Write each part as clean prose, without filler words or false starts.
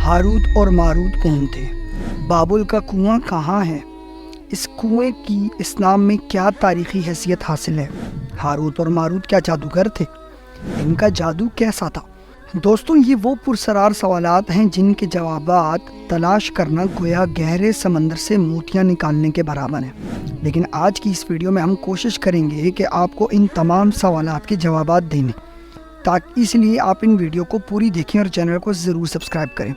Harut اور ماروت کون تھے؟ بابل کا کنواں کہاں ہے؟ اس کنویں کی اسلام میں کیا تاریخی حیثیت حاصل ہے؟ ہاروت اور ماروت کیا جادوگر تھے؟ ان کا جادو کیسا تھا؟ دوستوں، یہ وہ پرسرار سوالات ہیں جن کے جوابات تلاش کرنا گویا گہرے سمندر سے موتیاں نکالنے کے برابر ہیں۔ لیکن آج کی اس ویڈیو میں ہم کوشش کریں گے کہ آپ کو ان تمام سوالات کے جوابات دینے، تاکہ اس لیے آپ ان ویڈیو کو پوری دیکھیں اور چینل کو ضرور سبسکرائب کریں۔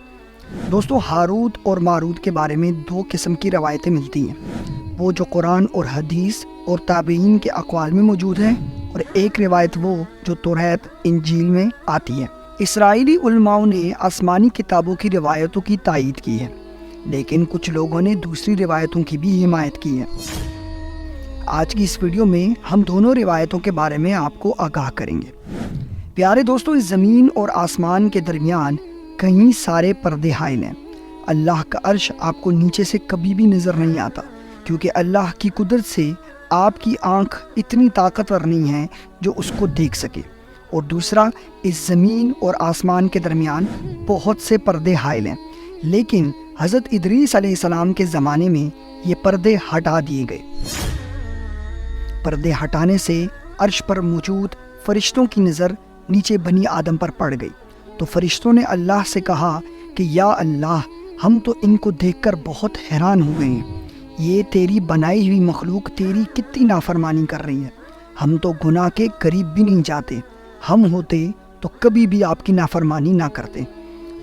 دوستو، ہاروت اور ماروت کے بارے میں دو قسم کی روایتیں ملتی ہیں، وہ جو قرآن اور حدیث اور تابعین کے اقوال میں موجود ہیں، اور ایک روایت وہ جو توریت انجیل میں آتی ہے۔ اسرائیلی علماء نے آسمانی کتابوں کی روایتوں کی تائید کی ہے، لیکن کچھ لوگوں نے دوسری روایتوں کی بھی حمایت کی ہے۔ آج کی اس ویڈیو میں ہم دونوں روایتوں کے بارے میں آپ کو آگاہ کریں گے۔ پیارے دوستو، اس زمین اور آسمان کے درمیان کئی سارے پردے حائل ہیں۔ اللہ کا عرش آپ کو نیچے سے کبھی بھی نظر نہیں آتا، کیونکہ اللہ کی قدرت سے آپ کی آنکھ اتنی طاقتور نہیں ہے جو اس کو دیکھ سکے۔ اور دوسرا، اس زمین اور آسمان کے درمیان بہت سے پردے حائل ہیں، لیکن حضرت ادریس علیہ السلام کے زمانے میں یہ پردے ہٹا دیے گئے۔ پردے ہٹانے سے عرش پر موجود فرشتوں کی نظر نیچے بنی آدم پر پڑ گئی، تو فرشتوں نے اللہ سے کہا کہ یا اللہ، ہم تو ان کو دیکھ کر بہت حیران ہوئے ہیں، یہ تیری بنائی ہوئی مخلوق تیری کتنی نافرمانی کر رہی ہے، ہم تو گناہ کے قریب بھی نہیں جاتے، ہم ہوتے تو کبھی بھی آپ کی نافرمانی نہ کرتے۔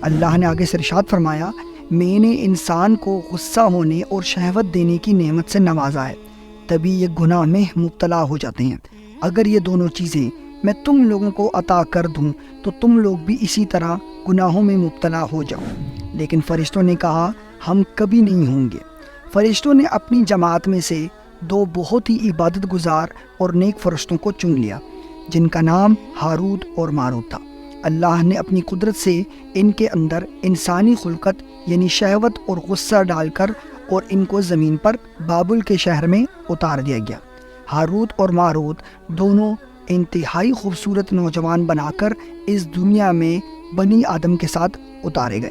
اللہ نے آگے سے ارشاد فرمایا، میں نے انسان کو غصہ ہونے اور شہوت دینے کی نعمت سے نوازا ہے، تبھی یہ گناہ میں مبتلا ہو جاتے ہیں۔ اگر یہ دونوں چیزیں میں تم لوگوں کو عطا کر دوں تو تم لوگ بھی اسی طرح گناہوں میں مبتلا ہو جاؤ۔ لیکن فرشتوں نے کہا، ہم کبھی نہیں ہوں گے۔ فرشتوں نے اپنی جماعت میں سے دو بہت ہی عبادت گزار اور نیک فرشتوں کو چن لیا، جن کا نام ہاروت اور ماروت تھا۔ اللہ نے اپنی قدرت سے ان کے اندر انسانی خلقت یعنی شہوت اور غصہ ڈال کر اور ان کو زمین پر بابل کے شہر میں اتار دیا گیا۔ ہاروت اور ماروت دونوں انتہائی خوبصورت نوجوان بنا کر اس دنیا میں بنی آدم کے ساتھ اتارے گئے۔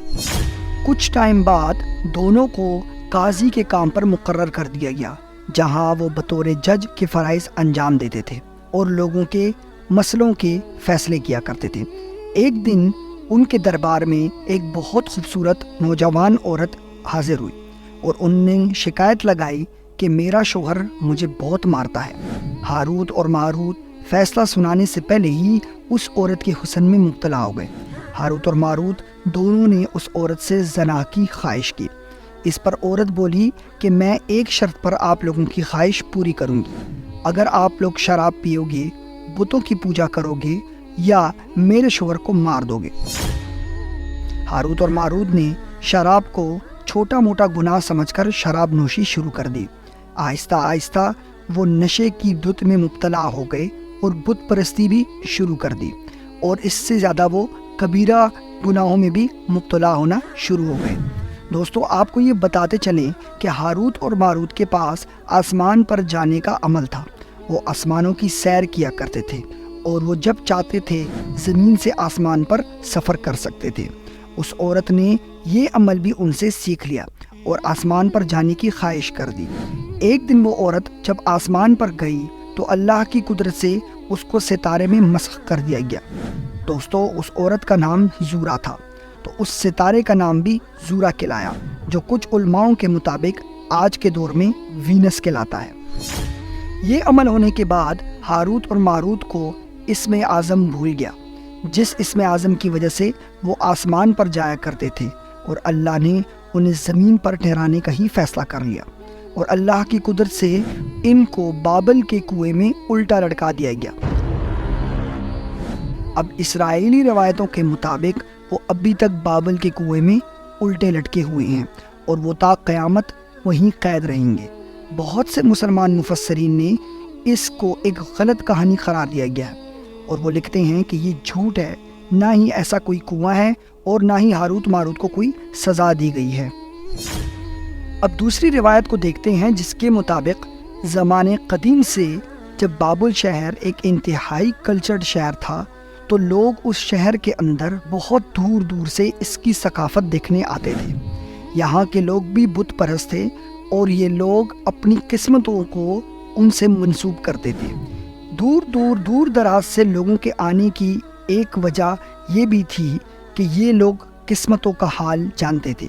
کچھ ٹائم بعد دونوں کو قاضی کے کام پر مقرر کر دیا گیا، جہاں وہ بطور جج کے فرائض انجام دیتے تھے اور لوگوں کے مسئلوں کے فیصلے کیا کرتے تھے۔ ایک دن ان کے دربار میں ایک بہت خوبصورت نوجوان عورت حاضر ہوئی اور ان نے شکایت لگائی کہ میرا شوہر مجھے بہت مارتا ہے۔ ہاروت اور ماروت فیصلہ سنانے سے پہلے ہی اس عورت کے حسن میں مبتلا ہو گئے۔ ہاروت اور ماروت دونوں نے اس عورت سے زنا کی خواہش کی۔ اس پر عورت بولی کہ میں ایک شرط پر آپ لوگوں کی خواہش پوری کروں گی، اگر آپ لوگ شراب پیو گے، بتوں کی پوجا کرو گے یا میرے شوہر کو مار دو گے۔ ہاروت اور ماروت نے شراب کو چھوٹا موٹا گناہ سمجھ کر شراب نوشی شروع کر دی۔ آہستہ آہستہ وہ نشے کی دھت میں مبتلا ہو گئے اور بت پرستی بھی شروع کر دی، اور اس سے زیادہ وہ کبیرہ گناہوں میں بھی مبتلا ہونا شروع ہو گئے۔ دوستو، آپ کو یہ بتاتے چلیں کہ ہاروت اور ماروت کے پاس آسمان پر جانے کا عمل تھا۔ وہ آسمانوں کی سیر کیا کرتے تھے اور وہ جب چاہتے تھے زمین سے آسمان پر سفر کر سکتے تھے۔ اس عورت نے یہ عمل بھی ان سے سیکھ لیا اور آسمان پر جانے کی خواہش کر دی۔ ایک دن وہ عورت جب آسمان پر گئی تو اللہ کی قدرت سے اس کو ستارے میں مسخ کر دیا گیا۔ دوستو، اس عورت کا نام زورا تھا، تو اس ستارے کا نام بھی زورا کہلایا، جو کچھ علماؤں کے مطابق آج کے دور میں وینس کہلاتا ہے۔ یہ عمل ہونے کے بعد ہاروت اور ماروت کو اسم اعظم بھول گیا، جس اسم اعظم کی وجہ سے وہ آسمان پر جایا کرتے تھے، اور اللہ نے انہیں زمین پر ٹھہرانے کا ہی فیصلہ کر لیا، اور اللہ کی قدرت سے ان کو بابل کے کنویں میں الٹا لٹکا دیا گیا۔ اب اسرائیلی روایتوں کے مطابق وہ ابھی تک بابل کے کنویں میں الٹے لٹکے ہوئے ہیں، اور وہ تا قیامت وہیں قید رہیں گے۔ بہت سے مسلمان مفسرین نے اس کو ایک غلط کہانی قرار دیا گیا ہے، اور وہ لکھتے ہیں کہ یہ جھوٹ ہے، نہ ہی ایسا کوئی کنواں ہے اور نہ ہی ہاروت ماروت کو کوئی سزا دی گئی ہے۔ اب دوسری روایت کو دیکھتے ہیں، جس کے مطابق زمانے قدیم سے جب بابل شہر ایک انتہائی کلچرڈ شہر تھا، تو لوگ اس شہر کے اندر بہت دور دور سے اس کی ثقافت دیکھنے آتے تھے۔ یہاں کے لوگ بھی بت پرست تھے اور یہ لوگ اپنی قسمتوں کو ان سے منسوب کرتے تھے۔ دور دراز سے لوگوں کے آنے کی ایک وجہ یہ بھی تھی کہ یہ لوگ قسمتوں کا حال جانتے تھے۔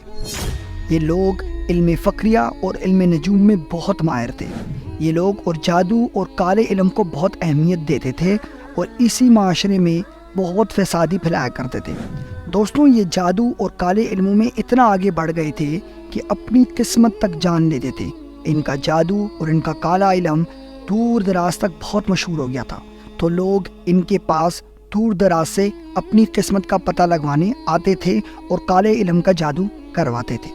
یہ لوگ علم فقریہ اور علم نجوم میں بہت ماہر تھے۔ یہ لوگ اور جادو اور کالے علم کو بہت اہمیت دیتے تھے اور اسی معاشرے میں بہت فسادی پھیلایا کرتے تھے۔ دوستوں، یہ جادو اور کالے علموں میں اتنا آگے بڑھ گئے تھے کہ اپنی قسمت تک جان لیتے تھے۔ ان کا جادو اور ان کا کالا علم دور دراز تک بہت مشہور ہو گیا تھا، تو لوگ ان کے پاس دور دراز سے اپنی قسمت کا پتہ لگوانے آتے تھے اور کالے علم کا جادو کرواتے تھے۔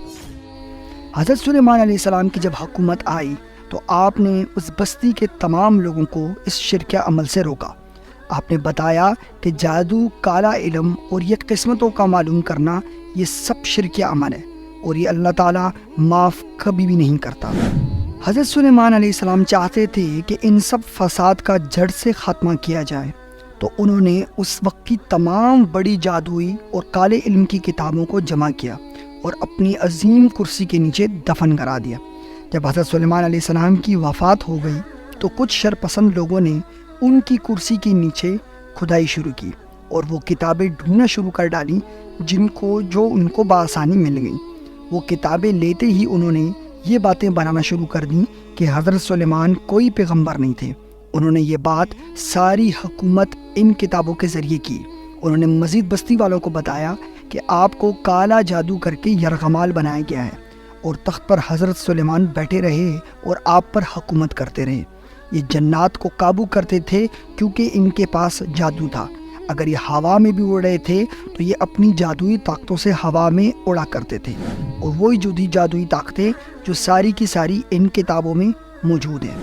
حضرت سلیمان علیہ السلام کی جب حکومت آئی تو آپ نے اس بستی کے تمام لوگوں کو اس شرکیہ عمل سے روکا۔ آپ نے بتایا کہ جادو، کالا علم اور یہ قسمتوں کا معلوم کرنا یہ سب شرکیہ عمل ہے اور یہ اللہ تعالیٰ معاف کبھی بھی نہیں کرتا۔ حضرت سلیمان علیہ السلام چاہتے تھے کہ ان سب فساد کا جڑ سے خاتمہ کیا جائے، تو انہوں نے اس وقت کی تمام بڑی جادوئی اور کالے علم کی کتابوں کو جمع کیا اور اپنی عظیم کرسی کے نیچے دفن کرا دیا۔ جب حضرت سلیمان علیہ السلام کی وفات ہو گئی تو کچھ شرپسند لوگوں نے ان کی کرسی کے نیچے کھدائی شروع کی اور وہ کتابیں ڈھونڈنا شروع کر ڈالیں جو ان کو بآسانی مل گئیں۔ وہ کتابیں لیتے ہی انہوں نے یہ باتیں بنانا شروع کر دیں کہ حضرت سلیمان کوئی پیغمبر نہیں تھے۔ انہوں نے یہ بات ساری حکومت ان کتابوں کے ذریعے کی۔ انہوں نے مزید بستی والوں کو بتایا کہ آپ کو کالا جادو کر کے یرغمال بنایا گیا ہے اور تخت پر حضرت سلیمان بیٹھے رہے اور آپ پر حکومت کرتے رہے۔ یہ جنات کو قابو کرتے تھے کیونکہ ان کے پاس جادو تھا۔ اگر یہ ہوا میں بھی اڑ رہے تھے تو یہ اپنی جادوئی طاقتوں سے ہوا میں اڑا کرتے تھے، اور وہی جادوئی طاقتیں جو ساری کی ساری ان کتابوں میں موجود ہیں۔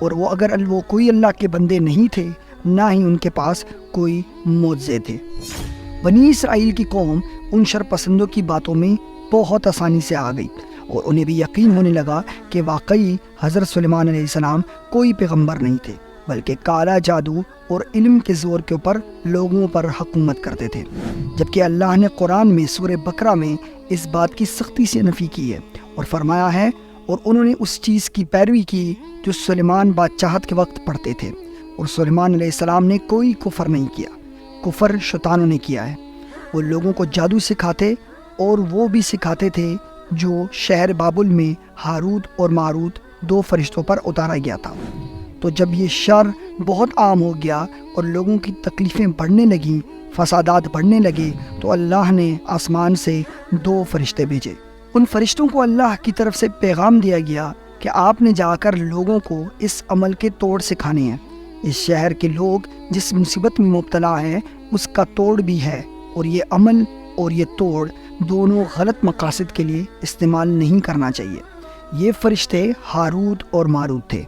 اور وہ کوئی اللہ کے بندے نہیں تھے، نہ ہی ان کے پاس کوئی معجزے تھے۔ بنی اسرائیل کی قوم ان شرپسندوں کی باتوں میں بہت آسانی سے آ گئی اور انہیں بھی یقین ہونے لگا کہ واقعی حضرت سلیمان علیہ السلام کوئی پیغمبر نہیں تھے، بلکہ کالا جادو اور علم کے زور کے اوپر لوگوں پر حکومت کرتے تھے۔ جبکہ اللہ نے قرآن میں سورہ بقرہ میں اس بات کی سختی سے نفی کی ہے اور فرمایا ہے، اور انہوں نے اس چیز کی پیروی کی جو سلیمان بادشاہت کے وقت پڑھتے تھے، اور سلیمان علیہ السلام نے کوئی کفر نہیں کیا، کفر شیطانوں نے کیا ہے۔ وہ لوگوں کو جادو سکھاتے اور وہ بھی سکھاتے تھے جو شہر بابل میں ہاروت اور ماروت 2 فرشتوں پر اتارا گیا تھا۔ تو جب یہ شر بہت عام ہو گیا اور لوگوں کی تکلیفیں بڑھنے لگیں، فسادات بڑھنے لگے، تو اللہ نے آسمان سے 2 فرشتے بھیجے۔ ان فرشتوں کو اللہ کی طرف سے پیغام دیا گیا کہ آپ نے جا کر لوگوں کو اس عمل کے توڑ سکھانے ہیں۔ اس شہر کے لوگ جس مصیبت میں مبتلا ہیں اس کا توڑ بھی ہے، اور یہ عمل اور یہ توڑ دونوں غلط مقاصد کے لیے استعمال نہیں کرنا چاہیے۔ یہ فرشتے ہاروت اور ماروت تھے۔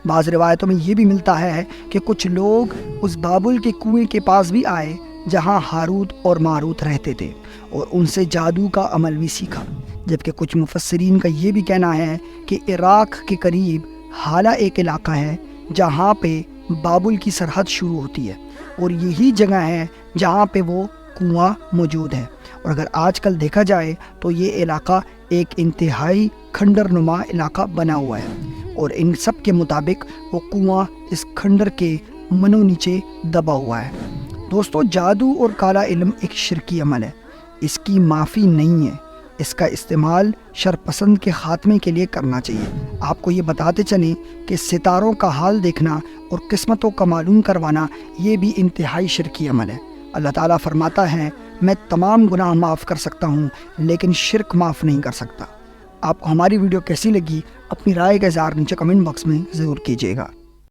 بعض روایتوں میں یہ بھی ملتا ہے کہ کچھ لوگ اس بابل کے کنویں کے پاس بھی آئے جہاں ہاروت اور ماروت رہتے تھے اور ان سے جادو کا عمل بھی سیکھا۔ جبکہ کچھ مفسرین کا یہ بھی کہنا ہے کہ عراق کے قریب حالہ ایک علاقہ ہے جہاں پہ بابل کی سرحد شروع ہوتی ہے، اور یہی جگہ ہے جہاں پہ وہ کنواں موجود ہے۔ اور اگر آج کل دیکھا جائے تو یہ علاقہ ایک انتہائی کھنڈر نما علاقہ بنا ہوا ہے، اور ان سب کے مطابق وہ کنواں اس کھنڈر کے منو نیچے دبا ہوا ہے۔ دوستو، جادو اور کالا علم ایک شرکی عمل ہے، اس کی معافی نہیں ہے۔ اس کا استعمال شرپسند کے خاتمے کے لیے کرنا چاہیے۔ آپ کو یہ بتاتے چلیں کہ ستاروں کا حال دیکھنا اور قسمتوں کا معلوم کروانا یہ بھی انتہائی شرکی عمل ہے۔ اللہ تعالیٰ فرماتا ہے، میں تمام گناہ معاف کر سکتا ہوں لیکن شرک معاف نہیں کر سکتا۔ آپ کو ہماری ویڈیو کیسی لگی اپنی رائے کا اظہار نیچے کمنٹ باکس میں ضرور کیجیے گا۔